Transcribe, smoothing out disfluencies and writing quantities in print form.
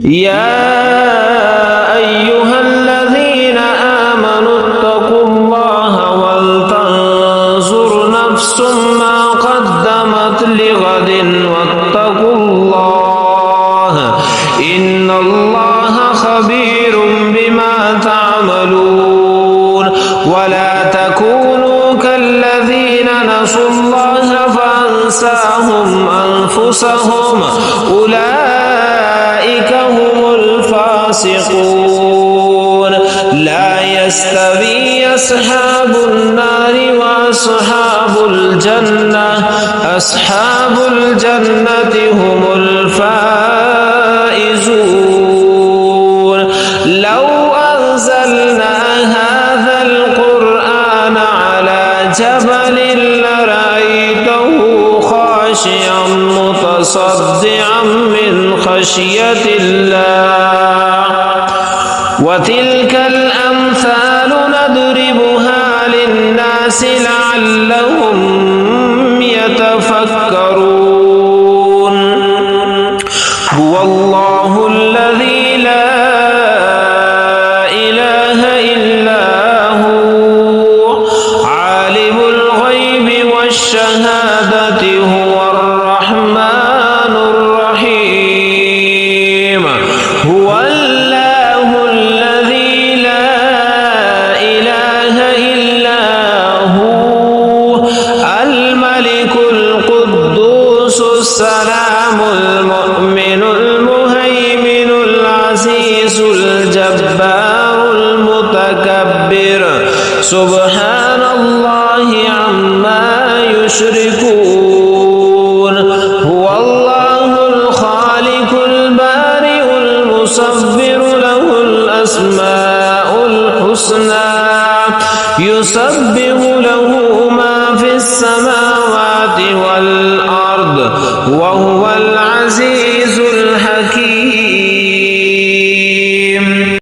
يا أيها الذين آمنوا اتقوا الله ولتنظر نفس ما قدمت لغد واتقوا الله إن الله خبير بما تعملون ولا تكونوا كالذين نسوا الله فأنساهم أنفسهم أولئك هم الفاسقون لا يستوي أصحاب النار وأصحاب الجنة أصحاب الجنة هم الفائزون لو أنزلنا هذا القرآن على جبل لرأيته خاشعا متصدعا من خشية الله وتلك الأمثال نضربها للناس لعلهم يتفكرون هو الله الذي لا إله إلا هو عالم الغيب والشهادة هو الرحمن الرحيم هو الله الذي لا إله إلا هو الملك القدوس السلام المؤمن المهيمن العزيز الجبار المتكبر سبحان الله عما يشركون هو الله الخالق البارئ المصور له الأسماء الحسنى يسبح له ما في السماوات والأرض وهو العزيز